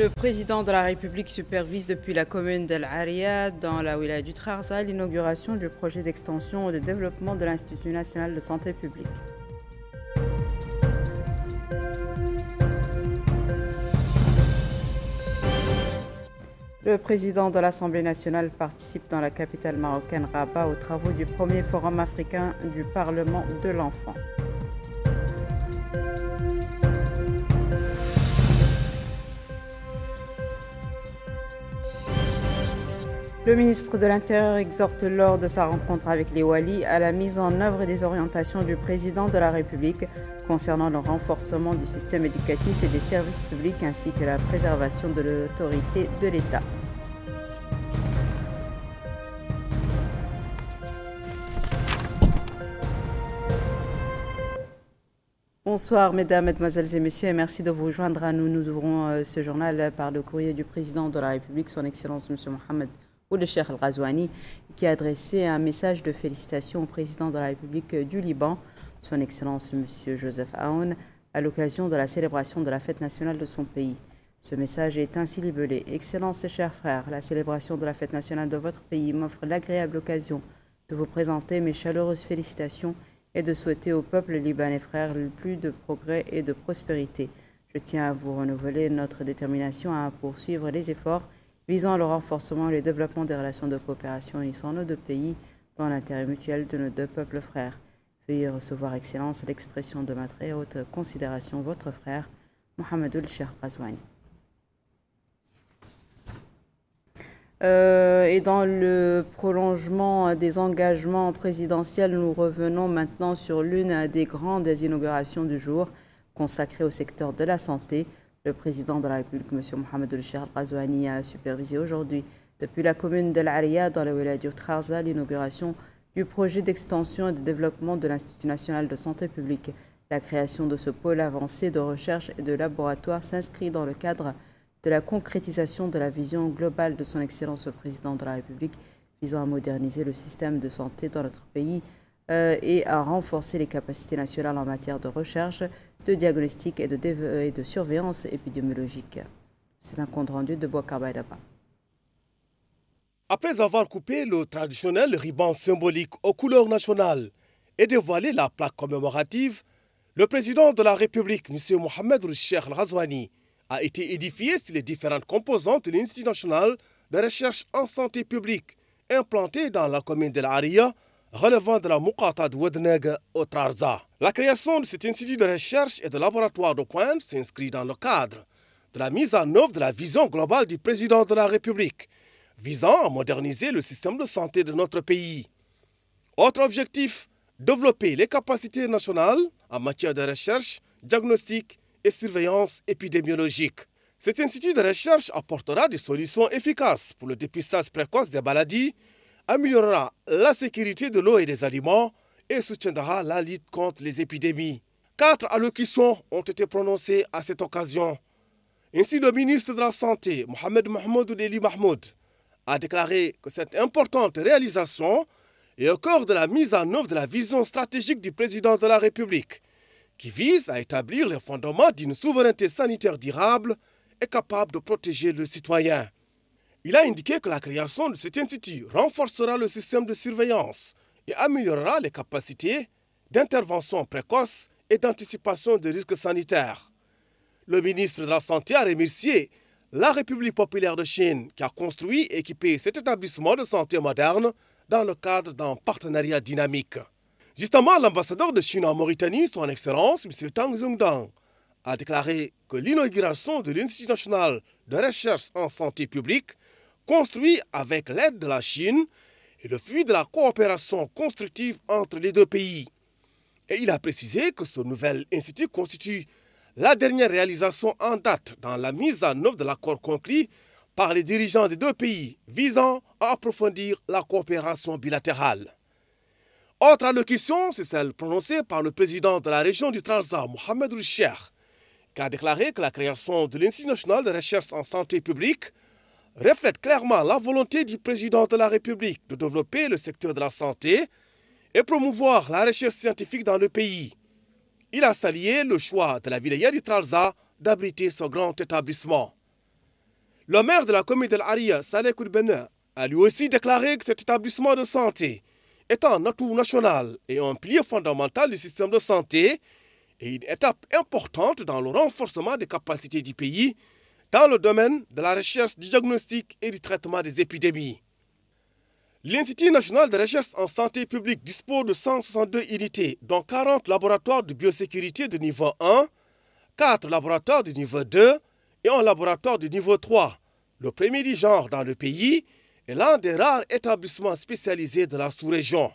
Le président de la République supervise depuis la commune d'El Aria, dans la wilaya du Trarza, l'inauguration du projet d'extension et de développement de l'Institut national de santé publique. Le président de l'Assemblée nationale participe dans la capitale marocaine Rabat aux travaux du premier forum africain du Parlement de l'enfant. Le ministre de l'Intérieur exhorte lors de sa rencontre avec les Walis à la mise en œuvre des orientations du président de la République concernant le renforcement du système éducatif et des services publics ainsi que la préservation de l'autorité de l'État. Bonsoir mesdames, mesdemoiselles et messieurs et merci de vous joindre à nous. Nous ouvrons ce journal par le courrier du président de la République, son Excellence M. Mohamed Ould Cheikh Al Ghazouani, qui a adressé un message de félicitations au président de la République du Liban, son Excellence M. Joseph Aoun, à l'occasion de la célébration de la fête nationale de son pays. Ce message est ainsi libellé. Excellences et chers frères, la célébration de la fête nationale de votre pays m'offre l'agréable occasion de vous présenter mes chaleureuses félicitations et de souhaiter au peuple libanais frère le plus de progrès et de prospérité. Je tiens à vous renouveler notre détermination à poursuivre les efforts visant le renforcement et le développement des relations de coopération unissant nos deux pays dans l'intérêt mutuel de nos deux peuples frères. Veuillez recevoir, Excellence, l'expression de ma très haute considération, votre frère, Mohamed Ould Cheikh Ghazouani. Et dans le prolongement des engagements présidentiels, nous revenons maintenant sur l'une des grandes inaugurations du jour consacrée au secteur de la santé. Le président de la République, M. Mohamed Ould Cheikh Ghazouani, a supervisé aujourd'hui, depuis la commune d'El Aria, dans la wilaya du Trarza, l'inauguration du projet d'extension et de développement de l'Institut national de santé publique. La création de ce pôle avancé de recherche et de laboratoire s'inscrit dans le cadre de la concrétisation de la vision globale de son Excellence le Président de la République visant à moderniser le système de santé dans notre pays et à renforcer les capacités nationales en matière de recherche, de diagnostic et de surveillance épidémiologique. C'est un compte rendu de Bouakar Baïdaba. Après avoir coupé le traditionnel ruban symbolique aux couleurs nationales et dévoilé la plaque commémorative, le président de la République, M. Mohamed Ould Cheikh Ghazouani, a été édifié sur les différentes composantes de l'Institut national de recherche en santé publique implanté dans la commune d'El Aria, relevant de la Muqata de Ouedneg au Trarza. La création de cet institut de recherche et de laboratoire de pointe s'inscrit dans le cadre de la mise en œuvre de la vision globale du président de la République, visant à moderniser le système de santé de notre pays. Autre objectif, développer les capacités nationales en matière de recherche, diagnostic et surveillance épidémiologique. Cet institut de recherche apportera des solutions efficaces pour le dépistage précoce des maladies, améliorera la sécurité de l'eau et des aliments et soutiendra la lutte contre les épidémies. 4 allocutions ont été prononcées à cette occasion. Ainsi, le ministre de la Santé, Mohamed Mahmoud Ould Mahmoud, a déclaré que cette importante réalisation est au cœur de la mise en œuvre de la vision stratégique du président de la République, qui vise à établir les fondements d'une souveraineté sanitaire durable et capable de protéger le citoyen. Il a indiqué que la création de cet institut renforcera le système de surveillance et améliorera les capacités d'intervention précoce et d'anticipation des risques sanitaires. Le ministre de la Santé a remercié la République populaire de Chine qui a construit et équipé cet établissement de santé moderne dans le cadre d'un partenariat dynamique. Justement, l'ambassadeur de Chine en Mauritanie, son Excellence, M. Tang Zhongdang, a déclaré que l'inauguration de l'Institut national de recherche en santé publique, construit avec l'aide de la Chine, est le fruit de la coopération constructive entre les deux pays. Et il a précisé que ce nouvel institut constitue la dernière réalisation en date dans la mise en œuvre de l'accord conclu par les dirigeants des deux pays visant à approfondir la coopération bilatérale. Autre allocution, c'est celle prononcée par le président de la région du Trarza, Mohamed Ould Cheikh, qui a déclaré que la création de l'Institut national de recherche en santé publique reflète clairement la volonté du président de la République de développer le secteur de la santé et promouvoir la recherche scientifique dans le pays. Il a salué le choix de la wilaya du Trarza d'abriter ce grand établissement. Le maire de la commune d'El Aria, Saleh Kourbena, a lui aussi déclaré que cet établissement de santé est un atout national et un pilier fondamental du système de santé et une étape importante dans le renforcement des capacités du pays dans le domaine de la recherche, du diagnostic et du traitement des épidémies. L'Institut national de recherche en santé publique dispose de 162 unités, dont 40 laboratoires de biosécurité de niveau 1, 4 laboratoires de niveau 2 et un laboratoire de niveau 3, le premier du genre dans le pays et l'un des rares établissements spécialisés de la sous-région.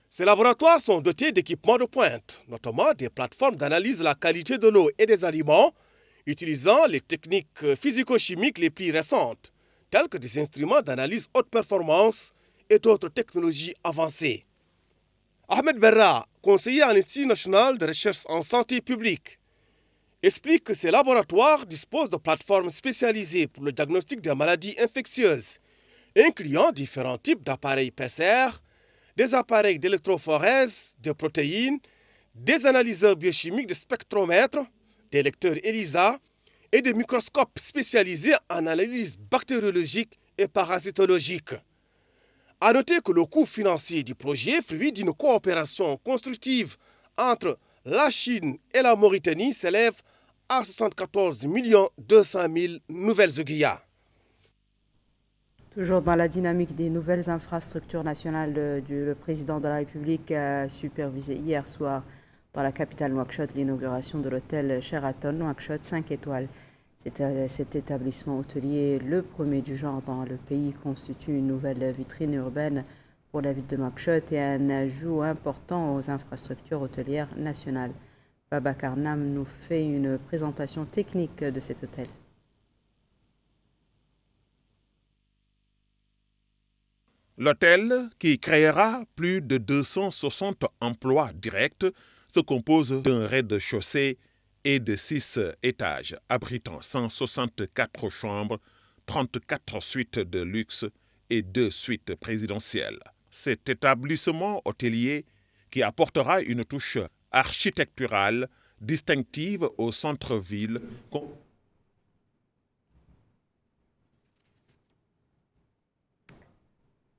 Ces laboratoires sont dotés d'équipements de pointe, notamment des plateformes d'analyse de la qualité de l'eau et des aliments, utilisant les techniques physico-chimiques les plus récentes, telles que des instruments d'analyse haute performance et d'autres technologies avancées. Ahmed Berra, conseiller à l'Institut national de recherche en santé publique, explique que ces laboratoires disposent de plateformes spécialisées pour le diagnostic des maladies infectieuses, incluant différents types d'appareils PCR, des appareils d'électrophorèse, de protéines, des analyseurs biochimiques de spectromètres, des lecteurs ELISA et des microscopes spécialisés en analyse bactériologique et parasitologique. A noter que le coût financier du projet, fruit d'une coopération constructive entre la Chine et la Mauritanie, s'élève à 74 200 000 nouvelles aiguillas. Toujours dans la dynamique des nouvelles infrastructures nationales, le président de la République a supervisé hier soir dans la capitale Nouakchott l'inauguration de l'hôtel Sheraton Nouakchott 5 étoiles. Cet établissement hôtelier, le premier du genre dans le pays, constitue une nouvelle vitrine urbaine pour la ville de Nouakchott et un ajout important aux infrastructures hôtelières nationales. Baba Karnam nous fait une présentation technique de cet hôtel. L'hôtel, qui créera plus de 260 emplois directs, se compose d'un rez-de-chaussée et de 6 étages, abritant 164 chambres, 34 suites de luxe et 2 suites présidentielles. Cet établissement hôtelier, qui apportera une touche architecturale distinctive au centre-ville,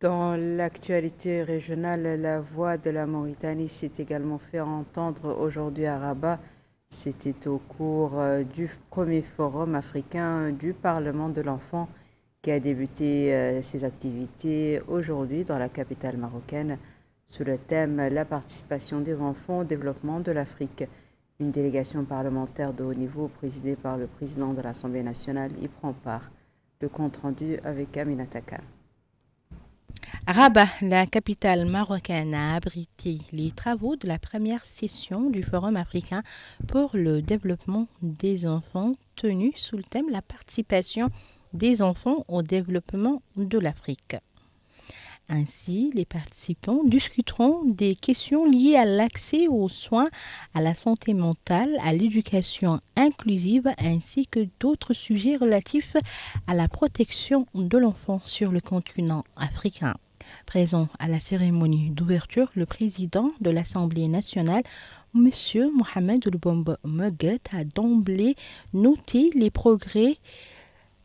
Dans l'actualité régionale, la voix de la Mauritanie s'est également fait entendre aujourd'hui à Rabat. C'était au cours du premier forum africain du Parlement de l'enfant qui a débuté ses activités aujourd'hui dans la capitale marocaine sous le thème « La participation des enfants au développement de l'Afrique ». Une délégation parlementaire de haut niveau présidée par le président de l'Assemblée nationale y prend part. Le compte rendu avec Aminata Khan. Rabat, la capitale marocaine, a abrité les travaux de la première session du Forum africain pour le développement des enfants, tenu sous le thème « La participation des enfants au développement de l'Afrique ». Ainsi, les participants discuteront des questions liées à l'accès aux soins, à la santé mentale, à l'éducation inclusive, ainsi que d'autres sujets relatifs à la protection de l'enfant sur le continent africain. Présent à la cérémonie d'ouverture, le président de l'Assemblée nationale, M. Mohamed Ould Meguet, a d'emblée noté les progrès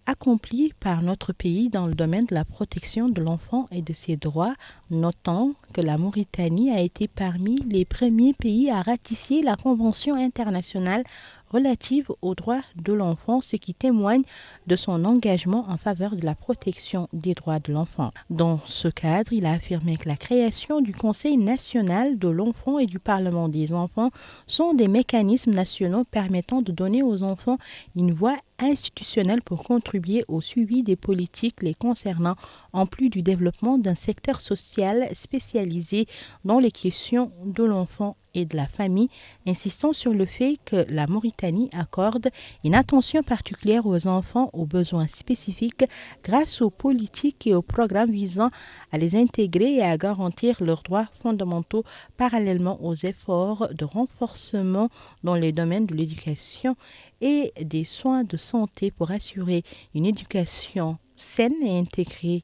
accomplis par notre pays dans le domaine de la protection de l'enfant et de ses droits, notant que la Mauritanie a été parmi les premiers pays à ratifier la Convention internationale relative aux droits de l'enfant, ce qui témoigne de son engagement en faveur de la protection des droits de l'enfant. Dans ce cadre, il a affirmé que la création du Conseil national de l'enfant et du Parlement des enfants sont des mécanismes nationaux permettant de donner aux enfants une voix institutionnelle pour contribuer au suivi des politiques les concernant, en plus du développement d'un secteur social spécialisé dans les questions de l'enfant et de la famille, insistant sur le fait que la Mauritanie accorde une attention particulière aux enfants aux besoins spécifiques grâce aux politiques et aux programmes visant à les intégrer et à garantir leurs droits fondamentaux parallèlement aux efforts de renforcement dans les domaines de l'éducation et des soins de santé pour assurer une éducation saine et intégrée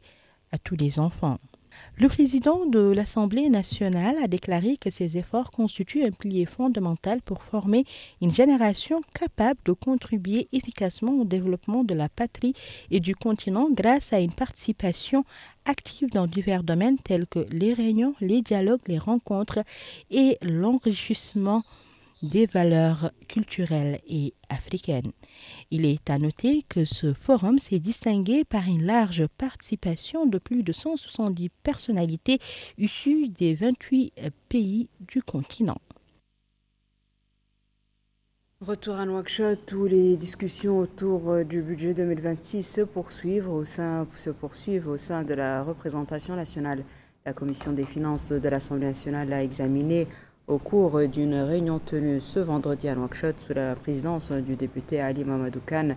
à tous les enfants. Le président de l'Assemblée nationale a déclaré que ces efforts constituent un pilier fondamental pour former une génération capable de contribuer efficacement au développement de la patrie et du continent grâce à une participation active dans divers domaines tels que les réunions, les dialogues, les rencontres et l'enrichissement des valeurs culturelles et africaines. Il est à noter que ce forum s'est distingué par une large participation de plus de 170 personnalités issues des 28 pays du continent. Retour à Nouakchott où les discussions autour du budget 2026 se poursuivent au sein de la représentation nationale. La commission des finances de l'Assemblée nationale a examiné au cours d'une réunion tenue ce vendredi à Nouakchott sous la présidence du député Ali Mamadou Khan,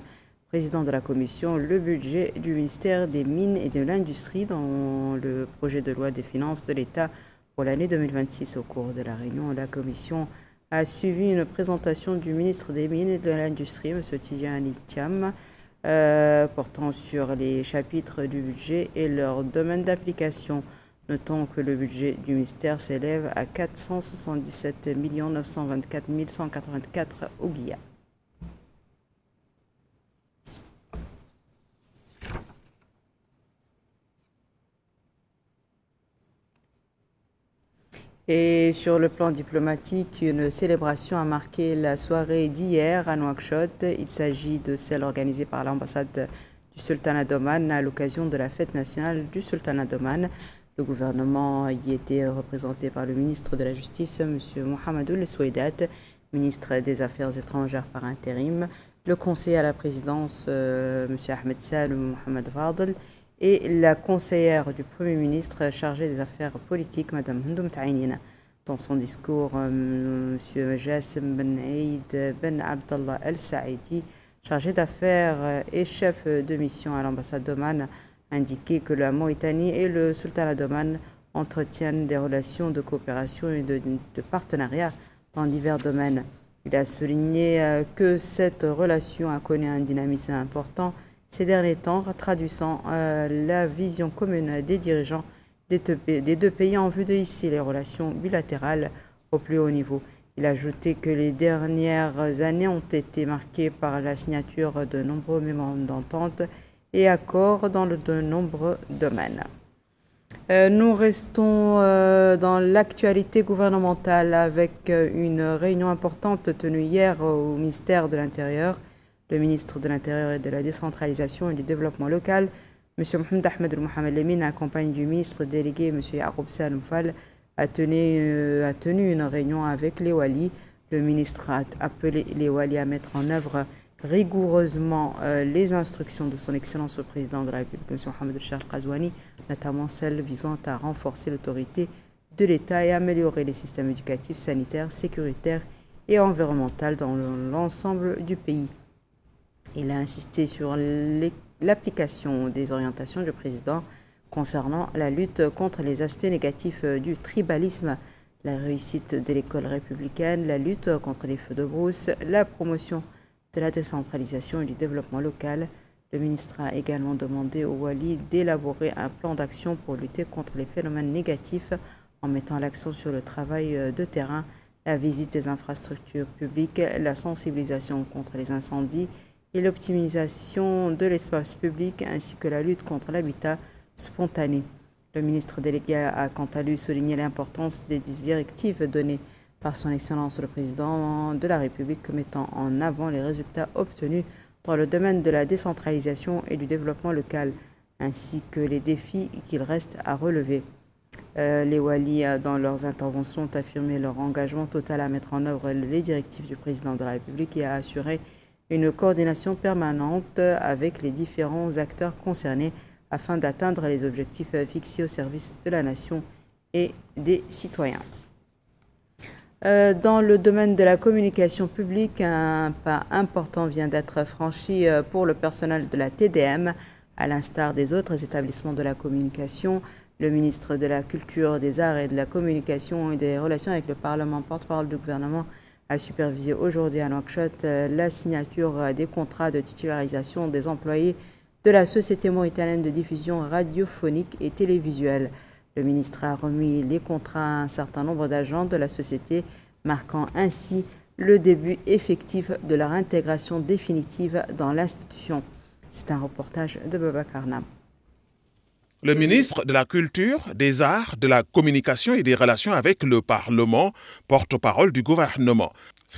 président de la commission, le budget du ministère des Mines et de l'Industrie dans le projet de loi des finances de l'État pour l'année 2026. Au cours de la réunion, la commission a suivi une présentation du ministre des Mines et de l'Industrie, M. Tidjani Thiam, portant sur les chapitres du budget et leur domaine d'application. Notons que le budget du ministère s'élève à 477 924 184 ouguiya. Et sur le plan diplomatique, une célébration a marqué la soirée d'hier à Nouakchott. Il s'agit de celle organisée par l'ambassade du Sultanat d'Oman à l'occasion de la fête nationale du Sultanat d'Oman. Le gouvernement y était représenté par le ministre de la Justice, M. Mohamedou El Soueidat, ministre des Affaires étrangères par intérim, le conseiller à la présidence, M. Ahmed Salem Mohamed Fadel, et la conseillère du Premier ministre chargée des Affaires politiques, Mme Hendoum Taïnina. Dans son discours, M. Jassim Ben Aïd Ben Abdallah El Saïdi, chargé d'affaires et chef de mission à l'ambassade d'Oman, indiqué que la Mauritanie et le Sultanat d'Oman entretiennent des relations de coopération et de partenariat dans divers domaines. Il a souligné que cette relation a connu un dynamisme important ces derniers temps, traduisant la vision commune des dirigeants des deux pays en vue de hisser les relations bilatérales au plus haut niveau. Il a ajouté que les dernières années ont été marquées par la signature de nombreux mémorandums d'entente et accords dans de nombreux domaines. Nous restons dans l'actualité gouvernementale avec une réunion importante tenue hier au ministère de l'Intérieur. Le ministre de l'Intérieur et de la Décentralisation et du Développement local, M. Mohamed Ahmed El Mohamed Lemine, accompagné du ministre délégué M. Yacoub Salem Fall, a tenu une réunion avec les Walis. Le ministre a appelé les Walis à mettre en œuvre rigoureusement les instructions de son Excellence le Président de la République, M. Mohamed El Ghazouani, notamment celles visant à renforcer l'autorité de l'État et améliorer les systèmes éducatifs, sanitaires, sécuritaires et environnementaux dans l'ensemble du pays. Il a insisté sur l'application des orientations du Président concernant la lutte contre les aspects négatifs du tribalisme, la réussite de l'école républicaine, la lutte contre les feux de brousse, la promotion de la décentralisation et du développement local. Le ministre a également demandé aux Walis d'élaborer un plan d'action pour lutter contre les phénomènes négatifs en mettant l'accent sur le travail de terrain, la visite des infrastructures publiques, la sensibilisation contre les incendies et l'optimisation de l'espace public ainsi que la lutte contre l'habitat spontané. Le ministre délégué a quant à lui souligné l'importance des directives données par son Excellence le Président de la République mettant en avant les résultats obtenus dans le domaine de la décentralisation et du développement local, ainsi que les défis qu'il reste à relever. Les Walis, dans leurs interventions, ont affirmé leur engagement total à mettre en œuvre les directives du Président de la République et à assurer une coordination permanente avec les différents acteurs concernés afin d'atteindre les objectifs fixés au service de la nation et des citoyens. Dans le domaine de la communication publique, un pas important vient d'être franchi pour le personnel de la TDM. À l'instar des autres établissements de la communication, le ministre de la Culture, des Arts et de la Communication et des Relations avec le Parlement, porte-parole du gouvernement, a supervisé aujourd'hui à Nouakchott la signature des contrats de titularisation des employés de la Société mauritanienne de diffusion radiophonique et télévisuelle. Le ministre a remis les contrats à un certain nombre d'agents de la société, marquant ainsi le début effectif de leur intégration définitive dans l'institution. C'est un reportage de Babacar Nam. Le ministre de la Culture, des Arts, de la Communication et des Relations avec le Parlement, porte-parole du gouvernement,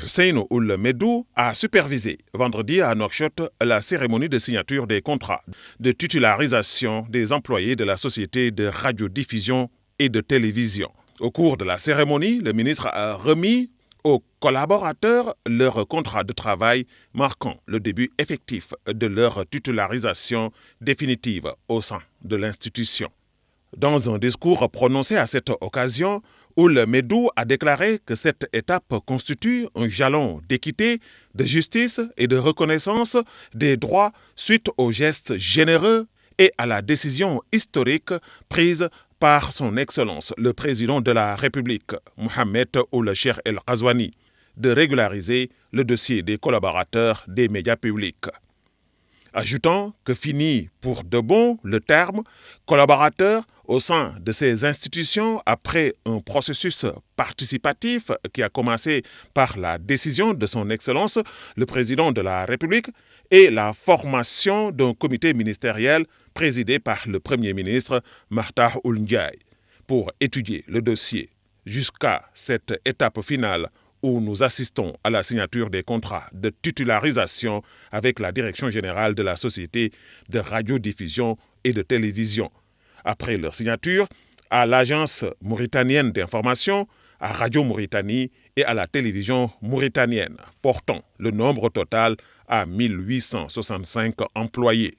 Hussein Ould Mehdou, a supervisé vendredi à Nouakchott la cérémonie de signature des contrats de titularisation des employés de la société de radiodiffusion et de télévision. Au cours de la cérémonie, le ministre a remis aux collaborateurs leur contrat de travail marquant le début effectif de leur titularisation définitive au sein de l'institution. Dans un discours prononcé à cette occasion, Ould Mehdou a déclaré que cette étape constitue un jalon d'équité, de justice et de reconnaissance des droits suite aux gestes généreux et à la décision historique prise par son Excellence le Président de la République, Mohamed Ould Cheikh El Ghazouani, de régulariser le dossier des collaborateurs des médias publics. Ajoutant que finit pour de bon le terme collaborateur au sein de ces institutions après un processus participatif qui a commencé par la décision de son Excellence le Président de la République et la formation d'un comité ministériel présidé par le Premier ministre Makhtar Ould Ndiaye pour étudier le dossier jusqu'à cette étape finale où nous assistons à la signature des contrats de titularisation avec la Direction générale de la Société de radiodiffusion et de télévision. Après leur signature, à l'Agence mauritanienne d'information, à Radio Mauritanie et à la télévision mauritanienne, portant le nombre total à 1865 employés.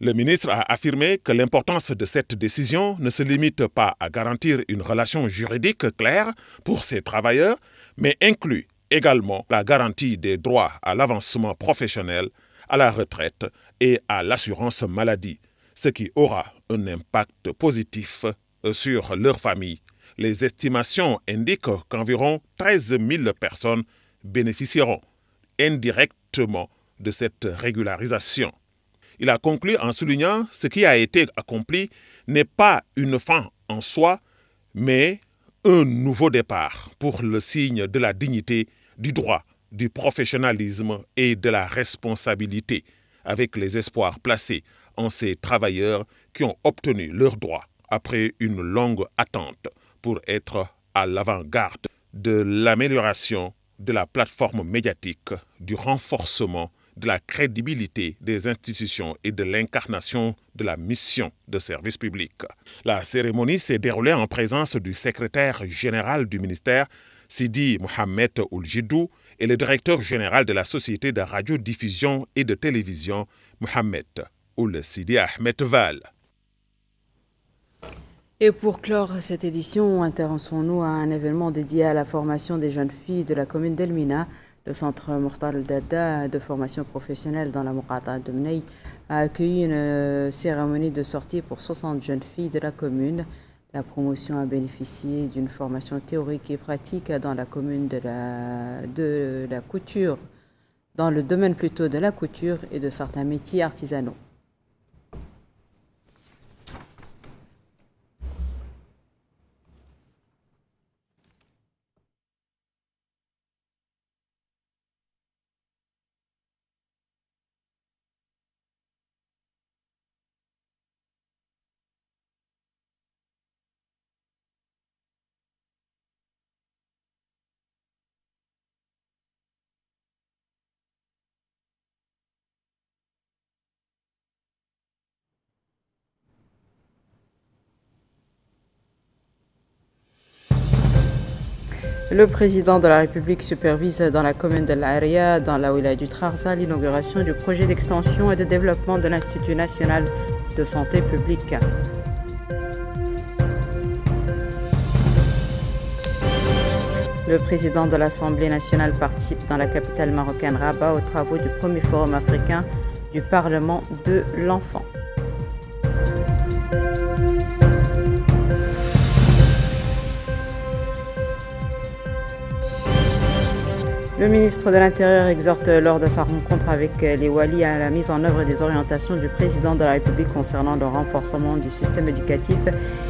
Le ministre a affirmé que l'importance de cette décision ne se limite pas à garantir une relation juridique claire pour ces travailleurs, mais inclut également la garantie des droits à l'avancement professionnel, à la retraite et à l'assurance maladie, ce qui aura un impact positif sur leurs familles. Les estimations indiquent qu'environ 13 000 personnes bénéficieront indirectement de cette régularisation. Il a conclu en soulignant ce qui a été accompli n'est pas une fin en soi, mais un nouveau départ pour le signe de la dignité, du droit, du professionnalisme et de la responsabilité, avec les espoirs placés en ces travailleurs qui ont obtenu leurs droits après une longue attente pour être à l'avant-garde de l'amélioration de la plateforme médiatique, du renforcement de la crédibilité des institutions et de l'incarnation de la mission de service public. La cérémonie s'est déroulée en présence du secrétaire général du ministère, Sidi Mohamed Ould Jidou, et le directeur général de la Société de radiodiffusion et de télévision, Mohamed Ould Sidi Ahmed Val. Et pour clore cette édition, intéressons-nous à un événement dédié à la formation des jeunes filles de la commune d'Elmina. Le centre Mortal Dada de formation professionnelle dans la Mourata de Mnei a accueilli une cérémonie de sortie pour 60 jeunes filles de la commune. La promotion a bénéficié d'une formation théorique et pratique dans la commune de la couture, dans le domaine plutôt de la couture et de certains métiers artisanaux. Le président de la République supervise dans la commune de l'Aria, dans la wilaya du Trarza, l'inauguration du projet d'extension et de développement de l'Institut national de santé publique. Le président de l'Assemblée nationale participe dans la capitale marocaine Rabat aux travaux du premier forum africain du Parlement de l'enfant. Le ministre de l'Intérieur exhorte lors de sa rencontre avec les Walis à la mise en œuvre des orientations du président de la République concernant le renforcement du système éducatif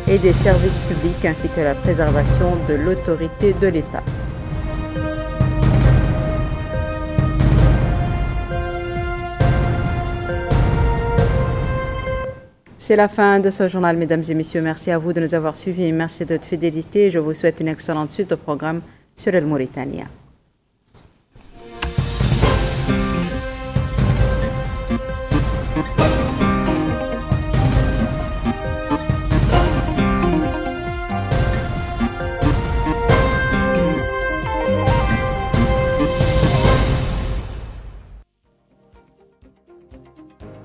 et des services publics ainsi que la préservation de l'autorité de l'État. C'est la fin de ce journal, mesdames et messieurs. Merci à vous de nous avoir suivis et merci de votre fidélité. Je vous souhaite une excellente suite au programme sur El Mauritania.